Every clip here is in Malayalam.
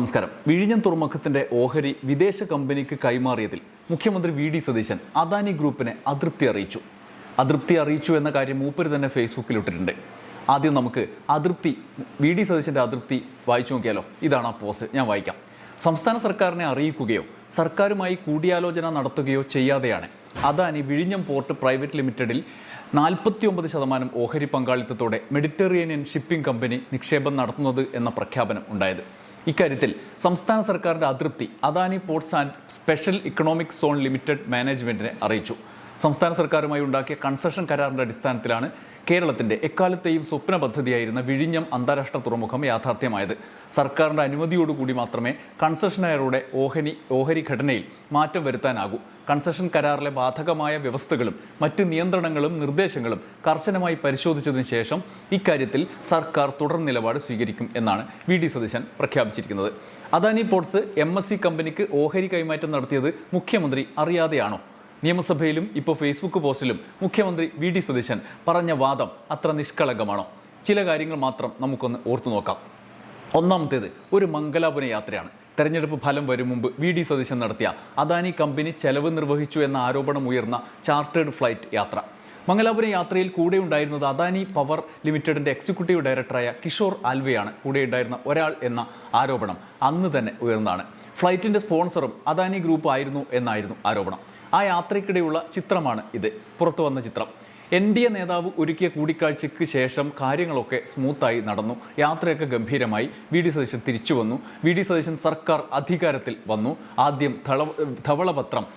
നമസ്കാരം. വിഴിഞ്ഞം തുറമുഖത്തിന്റെ ഓഹരി വിദേശ കമ്പനിക്ക് കൈമാറിയതിൽ മുഖ്യമന്ത്രി വി.ഡി. സതീശൻ അദാനി ഗ്രൂപ്പിനെ അതൃപ്തി അറിയിച്ചു എന്ന കാര്യം മൂപ്പര് തന്നെ ഫേസ്ബുക്കിൽ ഇട്ടിട്ടുണ്ട്. ആദ്യം നമുക്ക് വി.ഡി. സതീശന്റെ അതൃപ്തി വായിച്ചു നോക്കിയാലോ. ഇതാണ് ആ പോസ്റ്റ്, ഞാൻ വായിക്കാം. സംസ്ഥാന സർക്കാരിനെ അറിയിക്കുകയോ സർക്കാരുമായി കൂടിയാലോചന നടത്തുകയോ ചെയ്യാതെയാണ് അദാനി വിഴിഞ്ഞം പോർട്ട് പ്രൈവറ്റ് ലിമിറ്റഡിൽ 49% ഓഹരി പങ്കാളിത്തത്തോടെ മെഡിറ്ററേനിയൻ ഷിപ്പിംഗ് കമ്പനി നിക്ഷേപം നടത്തുന്നത് എന്ന പ്രഖ്യാപനം ഉണ്ടായത്. ഇക്കാര്യത്തിൽ സംസ്ഥാന സർക്കാരിൻ്റെ അതൃപ്തി Adani ports and special economic zone limited മാനേജ്മെൻറ്റിനെ അറിയിച്ചു. സംസ്ഥാന സർക്കാരുമായി ഉണ്ടാക്കിയ കൺസഷൻ കരാറിൻ്റെ അടിസ്ഥാനത്തിലാണ് കേരളത്തിൻ്റെ എക്കാലത്തെയും സ്വപ്ന പദ്ധതിയായിരുന്ന വിഴിഞ്ഞം അന്താരാഷ്ട്ര തുറമുഖം യാഥാർത്ഥ്യമായത്. സർക്കാരിൻ്റെ അനുമതിയോടുകൂടി മാത്രമേ കൺസഷനറുടെ ഓഹരി ഘടനയിൽ മാറ്റം വരുത്താനാകൂ. കൺസഷൻ കരാറിലെ ബാധകമായ വ്യവസ്ഥകളും മറ്റ് നിയന്ത്രണങ്ങളും നിർദ്ദേശങ്ങളും കർശനമായി പരിശോധിച്ചതിന് ശേഷം ഇക്കാര്യത്തിൽ സർക്കാർ തുടർ നിലപാട് സ്വീകരിക്കും എന്നാണ് വി.ഡി. സതീശൻ പ്രഖ്യാപിച്ചിരിക്കുന്നത്. അദാനി പോർട്സ് MSC കമ്പനിക്ക് ഓഹരി കൈമാറ്റം നടത്തിയത് മുഖ്യമന്ത്രി അറിയാതെയാണോ? നിയമസഭയിലും ഇപ്പോൾ ഫേസ്ബുക്ക് പോസ്റ്റിലും മുഖ്യമന്ത്രി വി.ഡി. സതീശൻ പറഞ്ഞ വാദം അത്ര നിഷ്കളങ്കമാണോ? ചില കാര്യങ്ങൾ മാത്രം നമുക്കൊന്ന് ഓർത്തു നോക്കാം. ഒന്നാമത്തേത് ഒരു മംഗലാപുര യാത്രയാണ്. തെരഞ്ഞെടുപ്പ് ഫലം വരും മുമ്പ് വി.ഡി. സതീശൻ നടത്തിയ അദാനി കമ്പനി ചെലവ് നിർവഹിച്ചു എന്ന ആരോപണം ഉയർന്ന ചാർട്ടേഡ് ഫ്ലൈറ്റ് യാത്ര. മംഗലാപുരം യാത്രയിൽ കൂടെ ഉണ്ടായിരുന്നത് അദാനി പവർ ലിമിറ്റഡിൻ്റെ എക്സിക്യൂട്ടീവ് ഡയറക്ടറായ കിഷോർ ആൽവെയാണ്. കൂടെ ഉണ്ടായിരുന്ന ഒരാൾ എന്ന ആരോപണം അന്ന് തന്നെ ഉയർന്നതാണ്. ഫ്ലൈറ്റിൻ്റെ സ്പോൺസറും അദാനി ഗ്രൂപ്പ് ആയിരുന്നു എന്നായിരുന്നു ആരോപണം. ആ യാത്രയ്ക്കിടെയുള്ള ചിത്രമാണ് ഇത്, പുറത്തു വന്ന ചിത്രം. NDA നേതാവ് ഒരുക്കിയ കൂടിക്കാഴ്ചയ്ക്ക് ശേഷം കാര്യങ്ങളൊക്കെ സ്മൂത്തായി നടന്നു. യാത്രയൊക്കെ ഗംഭീരമായി. വി.ഡി. സതീശൻ തിരിച്ചു വന്നു. വി.ഡി. സതീശൻ സർക്കാർ അധികാരത്തിൽ വന്നു. ആദ്യം ധവളപത്രം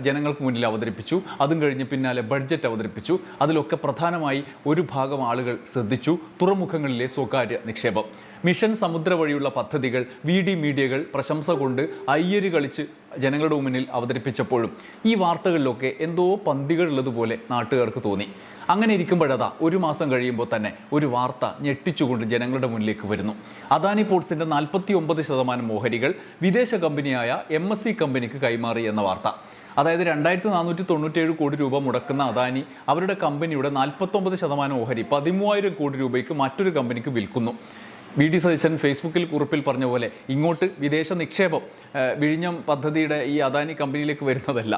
ജനങ്ങൾക്ക് മുന്നിൽ അവതരിപ്പിച്ചു. അതും കഴിഞ്ഞ് പിന്നാലെ ബഡ്ജറ്റ് അവതരിപ്പിച്ചു. അതിലൊക്കെ പ്രധാനമായി ഒരു ഭാഗം ആളുകൾ ശ്രദ്ധിച്ചു തുറമുഖങ്ങളിലെ സ്വകാര്യ നിക്ഷേപം. മിഷൻ സമുദ്ര വഴിയുള്ള പദ്ധതികൾ VD മീഡിയകൾ പ്രശംസ കൊണ്ട് അയ്യര് കളിച്ച് ജനങ്ങളുടെ മുന്നിൽ അവതരിപ്പിച്ചപ്പോഴും ഈ വാർത്തകളിലൊക്കെ എന്തോ പന്തികളുള്ളതുപോലെ നാട്ടുകാർക്ക് തോന്നി. അങ്ങനെ ഇരിക്കുമ്പോഴതാ ഒരു മാസം കഴിയുമ്പോൾ തന്നെ ഒരു വാർത്ത ഞെട്ടിച്ചുകൊണ്ട് ജനങ്ങളുടെ മുന്നിലേക്ക് വരുന്നു. അദാനി പോർട്സിൻ്റെ 49% ഓഹരികൾ വിദേശ കമ്പനിയായ MSC കമ്പനിക്ക് കൈമാറി എന്ന വാർത്ത. അതായത് 2497 കോടി രൂപ മുടക്കുന്ന അദാനി അവരുടെ കമ്പനിയുടെ 49% ഓഹരി 13,000 കോടി രൂപയ്ക്ക് മറ്റൊരു കമ്പനിക്ക് വിൽക്കുന്നു. വി.ഡി. സതീശൻ ഫേസ്ബുക്കിൽ കുറിപ്പിൽ പറഞ്ഞ പോലെ ഇങ്ങോട്ട് വിദേശ നിക്ഷേപം വിഴിഞ്ഞം പദ്ധതിയുടെ ഈ അദാനി കമ്പനിയിലേക്ക് വരുന്നതല്ല.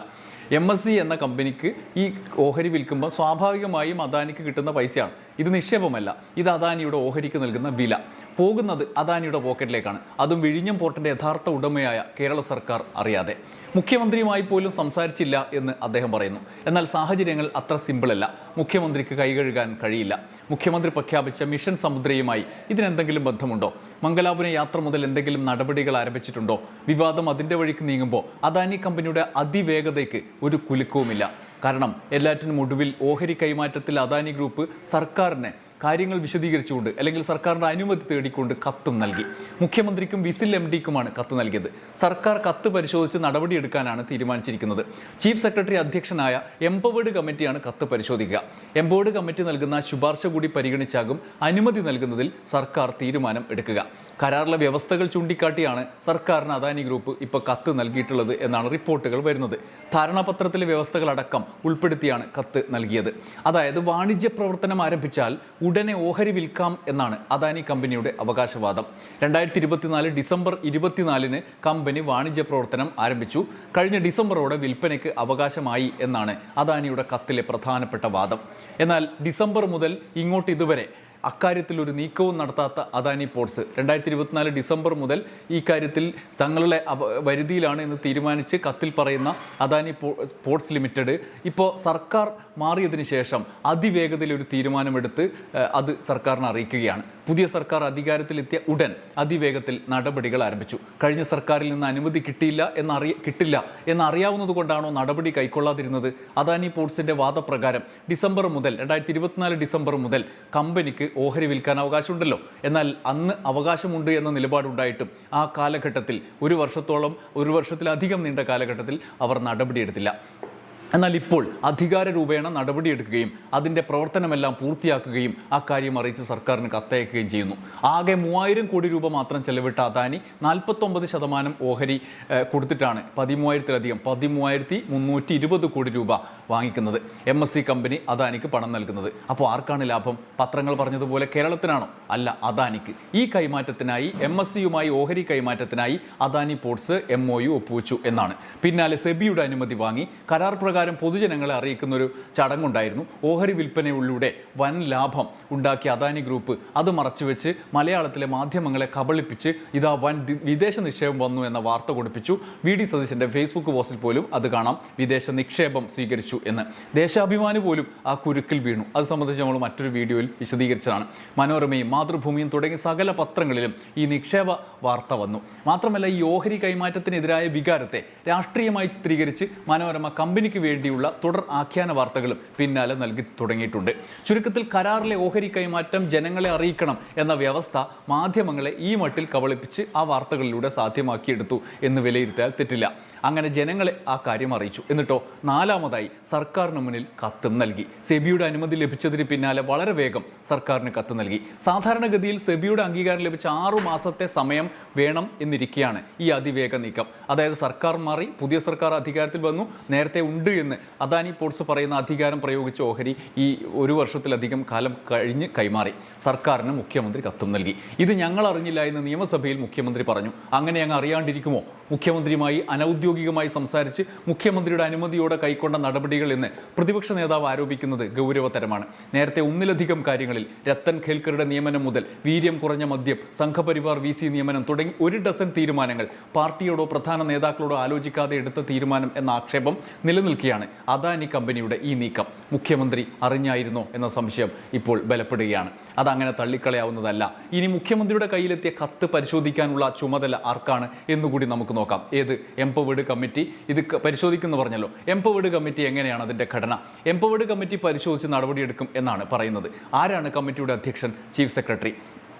MSC എന്ന കമ്പനിക്ക് ഈ ഓഹരി വിൽക്കുമ്പോൾ സ്വാഭാവികമായും അദാനിക്ക് കിട്ടുന്ന പൈസയാണ്. ഇത് നിക്ഷേപമല്ല, ഇത് അദാനിയുടെ ഓഹരിക്ക് നൽകുന്ന വില. പോകുന്നത് അദാനിയുടെ പോക്കറ്റിലേക്കാണ്. അതും വിഴിഞ്ഞം പോർട്ടിൻ്റെ യഥാർത്ഥ ഉടമയായ കേരള സർക്കാർ അറിയാതെ. മുഖ്യമന്ത്രിയുമായി പോലും സംസാരിച്ചില്ല എന്ന് അദ്ദേഹം പറയുന്നു. എന്നാൽ സാഹചര്യങ്ങൾ അത്ര സിമ്പിളല്ല. മുഖ്യമന്ത്രിക്ക് കൈകഴുകാൻ കഴിയില്ല. മുഖ്യമന്ത്രി പ്രഖ്യാപിച്ച മിഷൻ സമുദ്രയുമായി ഇതിനെന്തെങ്കിലും ബന്ധമുണ്ടോ? മംഗലാപുരം യാത്ര മുതൽ എന്തെങ്കിലും നടപടികൾ ആരംഭിച്ചിട്ടുണ്ടോ? വിവാദം അതിൻ്റെ വഴിക്ക് നീങ്ങുമ്പോൾ അദാനി കമ്പനിയുടെ അതിവേഗതയ്ക്ക് ഒരു കുലുക്കവുമില്ല. കാരണം എല്ലാറ്റിനും ഒടുവിൽ ഓഹരി കൈമാറ്റത്തിൽ അദാനി ഗ്രൂപ്പ് സർക്കാരിനെ കാര്യങ്ങൾ വിശദീകരിച്ചുകൊണ്ട് അല്ലെങ്കിൽ സർക്കാരിൻ്റെ അനുമതി തേടിക്കൊണ്ട് കത്തും നൽകി. മുഖ്യമന്ത്രിക്കും വിസിൽ MDക്കുമാണ് കത്ത് നൽകിയത്. സർക്കാർ കത്ത് പരിശോധിച്ച് നടപടിയെടുക്കാനാണ് തീരുമാനിച്ചിരിക്കുന്നത്. ചീഫ് സെക്രട്ടറി അധ്യക്ഷനായ എംപവേർഡ് കമ്മിറ്റിയാണ് കത്ത് പരിശോധിക്കുക. എംപവേർഡ് കമ്മിറ്റി നൽകുന്ന ശുപാർശ കൂടി പരിഗണിച്ചാകും അനുമതി നൽകുന്നതിൽ സർക്കാർ തീരുമാനം എടുക്കുക. കരാറിലെ വ്യവസ്ഥകൾ ചൂണ്ടിക്കാട്ടിയാണ് സർക്കാരിന് അദാനി ഗ്രൂപ്പ് ഇപ്പോൾ കത്ത് നൽകിയിട്ടുള്ളത് എന്നാണ് റിപ്പോർട്ടുകൾ വരുന്നത്. ധാരണാപത്രത്തിലെ വ്യവസ്ഥകളടക്കം ഉൾപ്പെടുത്തിയാണ് കത്ത് നൽകിയത്. അതായത് വാണിജ്യ പ്രവർത്തനം ആരംഭിച്ചാൽ ഉടനെ ഓഹരി വിൽക്കാം എന്നാണ് അദാനി കമ്പനിയുടെ അവകാശവാദം. 2024 ഡിസംബർ 24 കമ്പനി വാണിജ്യ പ്രവർത്തനം ആരംഭിച്ചു. കഴിഞ്ഞ ഡിസംബറോടെ വിൽപ്പനയ്ക്ക് അവകാശമായി എന്നാണ് അദാനിയുടെ കത്തിലെ പ്രധാനപ്പെട്ട വാദം. എന്നാൽ ഡിസംബർ മുതൽ ഇങ്ങോട്ട് ഇതുവരെ അക്കാര്യത്തിൽ ഒരു നീക്കവും നടത്താത്ത അദാനി പോർട്സ് 2024 ഡിസംബർ മുതൽ ഈ കാര്യത്തിൽ തങ്ങളുടെ വരുതിയിലാണ് എന്ന് തീരുമാനിച്ച് കത്തിൽ പറയുന്ന അദാനി പോർട്സ് ലിമിറ്റഡ് ഇപ്പോൾ സർക്കാർ മാറിയതിന് ശേഷം അതിവേഗതയിൽ ഒരു തീരുമാനമെടുത്ത് അത് സർക്കാരിനെ അറിയിക്കുകയാണ്. പുതിയ സർക്കാർ അധികാരത്തിലെത്തിയ ഉടൻ അതിവേഗത്തിൽ നടപടികൾ ആരംഭിച്ചു. കഴിഞ്ഞ സർക്കാരിൽ നിന്ന് അനുമതി കിട്ടില്ല എന്നറിയാവുന്നത് കൊണ്ടാണോ നടപടി കൈക്കൊള്ളാതിരുന്നത്? അദാനി പോർട്സിൻ്റെ വാദപ്രകാരം 2024 ഡിസംബർ മുതൽ കമ്പനിക്ക് ഓഹരി വിൽക്കാൻ അവകാശമുണ്ടല്ലോ. എന്നാൽ അന്ന് അവകാശമുണ്ട് എന്ന നിലപാടുണ്ടായിട്ടും ആ കാലഘട്ടത്തിൽ ഒരു വർഷത്തിലധികം നീണ്ട കാലഘട്ടത്തിൽ അവർ നടപടിയെടുത്തില്ല. എന്നാൽ ഇപ്പോൾ അധികാര രൂപേണ നടപടിയെടുക്കുകയും അതിൻ്റെ പ്രവർത്തനമെല്ലാം പൂർത്തിയാക്കുകയും ആ കാര്യം അറിയിച്ച് സർക്കാരിന് കത്തയക്കുകയും ചെയ്യുന്നു. ആകെ 3000 കോടി രൂപ മാത്രം ചെലവിട്ട അദാനി 49% ഓഹരി കൊടുത്തിട്ടാണ് 13,320 കോടി രൂപ വാങ്ങിക്കുന്നത്. MSC കമ്പനി അദാനിക്ക് പണം നൽകുന്നത്. അപ്പോൾ ആർക്കാണ് ലാഭം? പത്രങ്ങൾ പറഞ്ഞതുപോലെ കേരളത്തിനാണോ? അല്ല, അദാനിക്ക്. ഈ കൈമാറ്റത്തിനായി MSCയുമായി ഓഹരി കൈമാറ്റത്തിനായി അദാനി പോർട്സ് MOU ഒപ്പുവെച്ചു എന്നാണ്. പിന്നാലെ സെബിയുടെ അനുമതി വാങ്ങി കരാർ പ്രകാരം പൊതുജനങ്ങളെ അറിയിക്കുന്ന ഒരു ചടങ്ങുണ്ടായിരുന്നു. ഓഹരി വിൽപ്പനയിലൂടെ വൻ ലാഭം ഉണ്ടാക്കിയ അദാനി ഗ്രൂപ്പ് അത് മറച്ചുവെച്ച് മലയാളത്തിലെ മാധ്യമങ്ങളെ കബളിപ്പിച്ച് ഇതാ വൻ വിദേശ നിക്ഷേപം വന്നു എന്ന വാർത്ത കൊടുപ്പിച്ചു. VD സതീശന്റെ ഫേസ്ബുക്ക് പോസ്റ്റിൽ പോലും അത് കാണാം, വിദേശ നിക്ഷേപം സ്വീകരിച്ചു എന്ന്. ദേശാഭിമാനി പോലും ആ കുരുക്കിൽ വീണു. അത് സംബന്ധിച്ച് നമ്മൾ മറ്റൊരു വീഡിയോയിൽ വിശദീകരിച്ചതാണ്. മനോരമയും മാതൃഭൂമിയും തുടങ്ങി സകല പത്രങ്ങളിലും ഈ നിക്ഷേപ വാർത്ത വന്നു. മാത്രമല്ല, ഈ ഓഹരി കൈമാറ്റത്തിനെതിരായ വികാരത്തെ രാഷ്ട്രീയമായി ചിത്രീകരിച്ച് മനോരമ കമ്പനിക്ക് വേണ്ടിയുള്ള തുടർ ആഖ്യാന വാർത്തകളും പിന്നാലെ നൽകി തുടങ്ങിയിട്ടുണ്ട്. ചുരുക്കത്തിൽ കരാറിലെ ഓഹരി കൈമാറ്റം ജനങ്ങളെ അറിയിക്കണം എന്ന വ്യവസ്ഥ മാധ്യമങ്ങളെ ഈ മട്ടിൽ കബളിപ്പിച്ച് ആ വാർത്തകളിലൂടെ സാധ്യമാക്കിയെടുത്തു എന്ന് വിലയിരുത്തിയാൽ തെറ്റില്ല. അങ്ങനെ ജനങ്ങളെ ആ കാര്യം അറിയിച്ചു. എന്നിട്ടോ നാലാമതായി സർക്കാരിന് മുന്നിൽ കത്തും നൽകി. സെബിയുടെ അനുമതി ലഭിച്ചതിന് പിന്നാലെ വളരെ വേഗം സർക്കാരിന് കത്ത് നൽകി. സാധാരണഗതിയിൽ സെബിയുടെ അംഗീകാരം ലഭിച്ച 6 മാസത്തെ സമയം വേണം എന്നിരിക്കെയാണ് ഈ അതിവേഗ നീക്കം. അതായത് സർക്കാർ മാറി, പുതിയ സർക്കാർ അധികാരത്തിൽ വന്നു, നേരത്തെ ഉണ്ട് എന്ന് അദാനി പോർട്സ് പറയുന്ന അധികാരം പ്രയോഗിച്ച ഓഹരി ഈ 1 വർഷത്തിലധികം കാലം കഴിഞ്ഞ് കൈമാറി. സർക്കാരിന് മുഖ്യമന്ത്രി കത്തും നൽകി. ഇത് ഞങ്ങൾ അറിഞ്ഞില്ല എന്ന് നിയമസഭയിൽ മുഖ്യമന്ത്രി പറഞ്ഞു. അങ്ങനെ അങ്ങ് അറിയാണ്ടിരിക്കുമോ? മുഖ്യമന്ത്രിയുമായി അനൗദ്യോഗികമായി സംസാരിച്ച് മുഖ്യമന്ത്രിയുടെ അനുമതിയോടെ കൈക്കൊണ്ട നടപടികൾ എന്ന് പ്രതിപക്ഷ നേതാവ് ആരോപിക്കുന്നത് ഗൗരവതരമാണ്. നേരത്തെ ഒന്നിലധികം കാര്യങ്ങളിൽ രത്തൻ ഖേൽക്കറുടെ നിയമനം മുതൽ വീര്യം കുറഞ്ഞ മദ്യം, സംഘപരിവാർ VC നിയമനം തുടങ്ങി 1 ഡസൻ തീരുമാനങ്ങൾ പാർട്ടിയോടോ പ്രധാന നേതാക്കളോടോ ആലോചിക്കാതെ എടുത്ത തീരുമാനം എന്ന ആക്ഷേപം നിലനിൽക്കുകയാണ്. അദാനി കമ്പനിയുടെ ഈ നീക്കം മുഖ്യമന്ത്രി അറിഞ്ഞായിരുന്നോ എന്ന സംശയം ഇപ്പോൾ ബലപ്പെടുകയാണ്. അതങ്ങനെ തള്ളിക്കളയാവുന്നതല്ല. ഇനി മുഖ്യമന്ത്രിയുടെ കയ്യിലെത്തിയ കത്ത് പരിശോധിക്കാനുള്ള ചുമതല ആർക്കാണ് എന്നുകൂടി നമുക്ക് നോക്കാം. ഏത്? എംപവേർഡ് കമ്മിറ്റി ഇത് പരിശോധിക്കുന്നു പറഞ്ഞല്ലോ. എംപവേർഡ് കമ്മിറ്റി എങ്ങനെയാണ് അതിന്റെ ഘടന? എംപവേർഡ് കമ്മിറ്റി പരിശോധിച്ച് നടപടിയെടുക്കും എന്നാണ് പറയുന്നത്. ആരാണ് കമ്മിറ്റിയുടെ അധ്യക്ഷൻ? Chief secretary.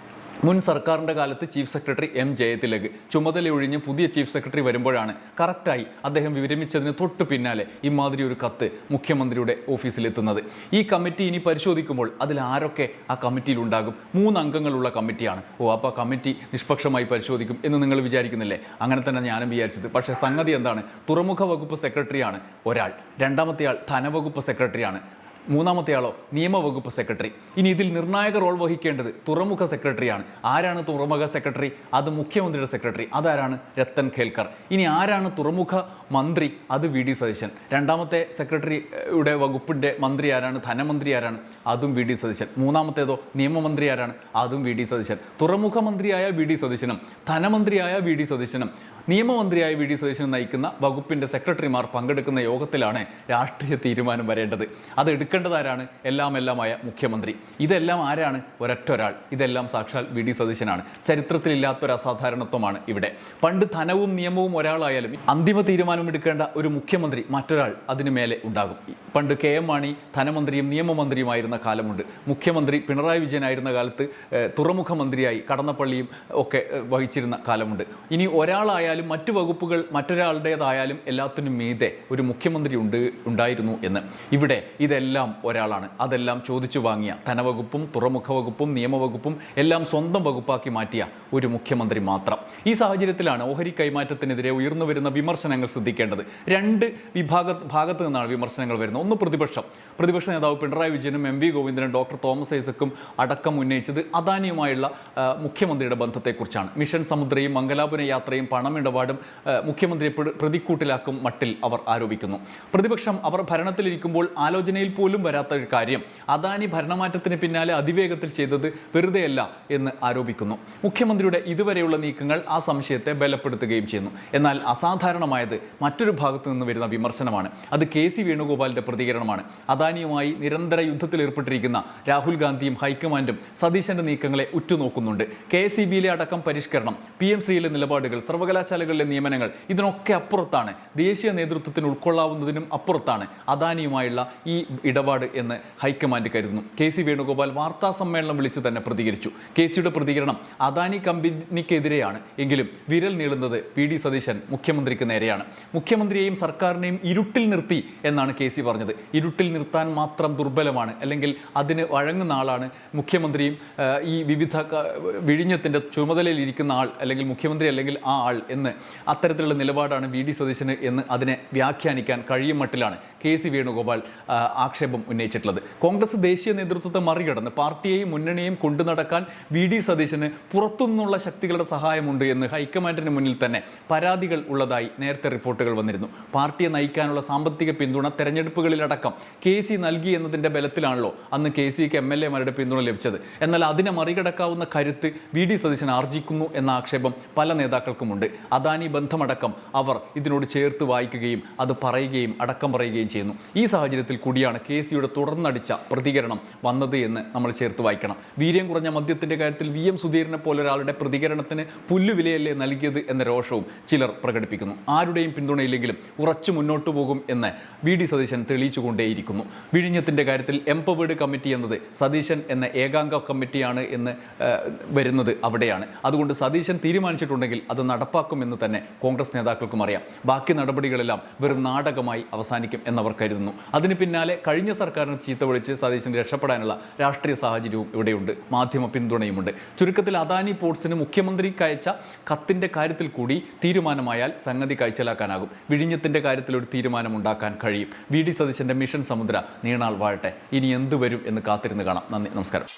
മുൻ സർക്കാരിൻ്റെ കാലത്ത് ചീഫ് സെക്രട്ടറി M. ജയതിലക് ചുമതലയൊഴിഞ്ഞ് പുതിയ ചീഫ് സെക്രട്ടറി വരുമ്പോഴാണ് കറക്റ്റായി അദ്ദേഹം വിരമിച്ചതിന് തൊട്ട് പിന്നാലെ ഇമാതിരി ഒരു കത്ത് മുഖ്യമന്ത്രിയുടെ ഓഫീസിലെത്തുന്നത്. ഈ കമ്മിറ്റി ഇനി പരിശോധിക്കുമ്പോൾ അതിൽ ആരൊക്കെ ആ കമ്മിറ്റിയിൽ ഉണ്ടാകും? 3 അംഗങ്ങളുള്ള കമ്മിറ്റിയാണ്. അപ്പോൾ കമ്മിറ്റി നിഷ്പക്ഷമായി പരിശോധിക്കും എന്ന് നിങ്ങൾ വിചാരിക്കുന്നില്ലേ? അങ്ങനെ തന്നെ ഞാനും വിചാരിച്ചത്. പക്ഷേ സംഗതി എന്താണ്? തുറമുഖ വകുപ്പ് സെക്രട്ടറിയാണ് ഒരാൾ, രണ്ടാമത്തെ ആൾ ധനവകുപ്പ് സെക്രട്ടറിയാണ്, മൂന്നാമത്തെ ആളോ നിയമവകുപ്പ് സെക്രട്ടറി. ഇനി ഇതിൽ നിർണായക റോൾ വഹിക്കേണ്ടത് തുറമുഖ സെക്രട്ടറിയാണ്. ആരാണ് തുറമുഖ സെക്രട്ടറി? അത് മുഖ്യമന്ത്രിയുടെ സെക്രട്ടറി. അതാരാണ്? രത്തൻ ഖേൽക്കർ. ഇനി ആരാണ് തുറമുഖ മന്ത്രി? അത് VD സതീശൻ. രണ്ടാമത്തെ സെക്രട്ടറിയുടെ വകുപ്പിൻ്റെ മന്ത്രി ആരാണ്? ധനമന്ത്രി ആരാണ്? അതും VD സതീശൻ. മൂന്നാമത്തേതോ നിയമമന്ത്രി ആരാണ്? അതും VD സതീശൻ. തുറമുഖ മന്ത്രിയായ VD സതീശനും ധനമന്ത്രിയായ VD സതീശനും നിയമമന്ത്രിയായ VD സതീശനും നയിക്കുന്ന വകുപ്പിൻ്റെ സെക്രട്ടറിമാർ പങ്കെടുക്കുന്ന യോഗത്തിലാണ് രാഷ്ട്രീയ തീരുമാനം വരേണ്ടത്. അത് എടുക്കേണ്ടതാരാണ്? എല്ലാമായ മുഖ്യമന്ത്രി. ഇതെല്ലാം ആരാണ്? ഒരൊറ്റ ഒരാൾ. ഇതെല്ലാം സാക്ഷാൽ VD സതീശനാണ്. ചരിത്രത്തിലില്ലാത്തൊരു അസാധാരണത്വമാണ് ഇവിടെ. പണ്ട് ധനവും നിയമവും ഒരാളായാലും അന്തിമ തീരുമാനം എടുക്കേണ്ട ഒരു മുഖ്യമന്ത്രി മറ്റൊരാൾ അതിനു മേലെ ഉണ്ടാകും. പണ്ട് KM മാണി ധനമന്ത്രിയും നിയമമന്ത്രിയുമായിരുന്ന കാലമുണ്ട്. മുഖ്യമന്ത്രി പിണറായി വിജയനായിരുന്ന കാലത്ത് തുറമുഖ മന്ത്രിയായി കടന്നപ്പള്ളിയും ഒക്കെ വഹിച്ചിരുന്ന കാലമുണ്ട്. ഇനി ഒരാളായാലും മറ്റു വകുപ്പുകൾ മറ്റൊരാളുടേതായാലും എല്ലാത്തിനും മീതെ ഒരു മുഖ്യമന്ത്രി ഉണ്ടായിരുന്നു എന്ന്. ഇവിടെ ഇതെല്ലാം ഒരാളാണ്. അതെല്ലാം ചോദിച്ചു വാങ്ങിയ ധനവകുപ്പും തുറമുഖ വകുപ്പും നിയമവകുപ്പും എല്ലാം സ്വന്തം വകുപ്പാക്കി മാറ്റിയ ഒരു മുഖ്യമന്ത്രി മാത്രം. ഈ സാഹചര്യത്തിലാണ് ഓഹരി കൈമാറ്റത്തിനെതിരെ ഉയർന്നു വരുന്ന വിമർശനങ്ങൾ ശ്രദ്ധിക്കേണ്ടത്. 2 ഭാഗത്ത് നിന്നാണ് വിമർശനങ്ങൾ വരുന്നത്. ഒന്ന് പ്രതിപക്ഷ നേതാവ് പിണറായി വിജയനും MV ഗോവിന്ദനും ഡോക്ടർ തോമസ് ഐസക്കും അടക്കം ഉന്നയിച്ചത് അദാനിയുമായുള്ള മുഖ്യമന്ത്രിയുടെ ബന്ധത്തെക്കുറിച്ചാണ്. മിഷൻ സമുദ്രയും മംഗലാപുര യാത്രയും പണമിടപാടും മുഖ്യമന്ത്രിയെ പ്രതിക്കൂട്ടിലാക്കും മട്ടിൽ അവർ ആരോപിക്കുന്നു. പ്രതിപക്ഷം അവർ ഭരണത്തിലിരിക്കുമ്പോൾ ആലോചനയിൽ പോലും വരാത്ത ഒരു കാര്യം അദാനി ഭരണമാറ്റത്തിന് പിന്നാലെ അതിവേഗത്തിൽ ചെയ്തത് വെറുതെയല്ല എന്ന് ആരോപിക്കുന്നു. മുഖ്യമന്ത്രിയുടെ ഇതുവരെയുള്ള നീക്കങ്ങൾ ആ സംശയത്തെ ബലപ്പെടുത്തുകയും ചെയ്യുന്നു. എന്നാൽ അസാധാരണമായത് മറ്റൊരു ഭാഗത്തു നിന്ന് വരുന്ന വിമർശനമാണ്. അത് KC വേണുഗോപാലിന്റെ പ്രതികരണമാണ്. അദാനിയുമായി നിരന്തര യുദ്ധത്തിൽ ഏർപ്പെട്ടിരിക്കുന്ന രാഹുൽ ഗാന്ധിയും ഹൈക്കമാൻഡും സതീശന്റെ നീക്കങ്ങളെ ഉറ്റുനോക്കുന്നുണ്ട്. KSEBയിലെ അടക്കം പരിഷ്കരണം, PMCയിലെ നിലപാടുകൾ, സർവകലാശാലകളിലെ നിയമനങ്ങൾ, ഇതിനൊക്കെ അപ്പുറത്താണ്, ദേശീയ നേതൃത്വത്തിന് ഉൾക്കൊള്ളാവുന്നതിനും അപ്പുറത്താണ് അദാനിയുമായുള്ള ഈ ഇടപാട് എന്ന് ഹൈക്കമാൻഡ് കരുതുന്നു. KC വേണുഗോപാൽ വാർത്താ സമ്മേളനം വിളിച്ച് തന്നെ പ്രതികരിച്ചു. KCയുടെ പ്രതികരണം അദാനി കമ്പനിക്കെതിരെയാണ് എങ്കിലും വിരൽ നീളുന്നത് VD സതീശൻ മുഖ്യമന്ത്രിക്ക് നേരെയാണ്. മുഖ്യമന്ത്രിയെയും സർക്കാരിനെയും ഇരുട്ടിൽ നിർത്തി എന്നാണ് KC പറഞ്ഞത്. ഇരുട്ടിൽ നിർത്താൻ മാത്രം ദുർബലമാണ്, അല്ലെങ്കിൽ അതിന് വഴങ്ങുന്ന ആളാണ് മുഖ്യമന്ത്രിയും ഈ വിവിധ വിഴിഞ്ഞത്തിൻ്റെ ചുമതലയിൽ ഇരിക്കുന്ന ആൾ, അല്ലെങ്കിൽ മുഖ്യമന്ത്രി അല്ലെങ്കിൽ ആ ആൾ എന്ന് എന്ന് അത്തരത്തിലുള്ള നിലപാടാണ് വി ഡി സതീശന് എന്ന് അതിനെ വ്യാഖ്യാനിക്കാൻ കഴിയും മട്ടിലാണ് കെ സി വേണുഗോപാൽ ആക്ഷേപം ഉന്നയിച്ചിട്ടുള്ളത്. കോൺഗ്രസ് ദേശീയ നേതൃത്വത്തെ മറികടന്ന് പാർട്ടിയെയും മുന്നണിയെയും കൊണ്ടു നടക്കാൻ വി ഡി സതീശന് പുറത്തുനിന്നുള്ള ശക്തികളുടെ സഹായമുണ്ട് എന്ന് ഹൈക്കമാൻഡിന് മുന്നിൽ തന്നെ പരാതികൾ ഉള്ളതായി നേരത്തെ റിപ്പോർട്ടുകൾ വന്നിരുന്നു. പാർട്ടിയെ നയിക്കാനുള്ള സാമ്പത്തിക പിന്തുണ തെരഞ്ഞെടുപ്പുകളിലടക്കം കെ സി നൽകി എന്നതിൻ്റെ ബലത്തിലാണല്ലോ അന്ന് കെ സിക്ക് MLA-മാരുടെ പിന്തുണ ലഭിച്ചത്. എന്നാൽ അതിനെ മറികടക്കാവുന്ന കരുത്ത് വി ഡി സതീശൻ ആർജിക്കുന്നു എന്ന ആക്ഷേപം പല നേതാക്കൾക്കുമുണ്ട്. അദാനി ബന്ധമടക്കം അവർ ഇതിനോട് ചേർത്ത് വായിക്കുകയും അത് പറയുകയും അടക്കം പറയുകയും ചെയ്യുന്നു. ഈ സാഹചര്യത്തിൽ കൂടിയാണ് കെ സിയുടെ തുടർന്നടിച്ച പ്രതികരണം വന്നത് എന്ന് നമ്മൾ ചേർത്ത് വായിക്കണം. വീര്യം കുറഞ്ഞ മദ്യത്തിന്റെ കാര്യത്തിൽ VM സുധീരനെ പോലെ ഒരാളുടെ പ്രതികരണത്തിന് പുല്ലുവിലയല്ലേ നൽകിയത് എന്ന രോഷവും ചിലർ പ്രകടിപ്പിക്കുന്നു. ആരുടെയും പിന്തുണയില്ലെങ്കിലും ഉറച്ചു മുന്നോട്ടു പോകും എന്ന് വി ഡി സതീശൻ തെളിയിച്ചുകൊണ്ടേയിരിക്കുന്നു. വിഴിഞ്ഞത്തിന്റെ കാര്യത്തിൽ എംപവേർഡ് കമ്മിറ്റി എന്നത് സതീശൻ എന്ന ഏകാംഗ കമ്മിറ്റിയാണ് എന്ന് വരുന്നത് അവിടെയാണ്. അതുകൊണ്ട് സതീശൻ തീരുമാനിച്ചിട്ടുണ്ടെങ്കിൽ അത് നടപ്പാക്കുമെന്ന് തന്നെ കോൺഗ്രസ് നേതാക്കൾക്കും അറിയാം. ബാക്കി നടപടികളെല്ലാം വെറും നാടകമായി അവസാനിക്കും എന്നവർ കരുതുന്നു. അതിന് പിന്നാലെ കഴിഞ്ഞ സർക്കാരിന് ചീത്ത വിളിച്ച് സതീശന് രക്ഷപ്പെടാനുള്ള രാഷ്ട്രീയ സാഹചര്യവും ഇവിടെയുണ്ട്, മാധ്യമ പിന്തുണയുമുണ്ട്. ചുരുക്കത്തിൽ അദാനി പോർട്സിന് മുഖ്യമന്ത്രിക്ക് അയച്ച കത്തിന്റെ കാര്യത്തിൽ കൂടി തീരുമാനമായാൽ സംഗതി കാഴ്ചലാക്കാനാകും. വിഴിഞ്ഞത്തിന്റെ കാര്യത്തിൽ ഒരു തീരുമാനമുണ്ടാക്കാൻ കഴിയും. വി ഡി സതീശന്റെ മിഷൻ സമുദ്ര നീണാൾ വാഴട്ടെ. ഇനി എന്ത് വരും എന്ന് കാത്തിരുന്ന് കാണാം. നന്ദി, നമസ്കാരം.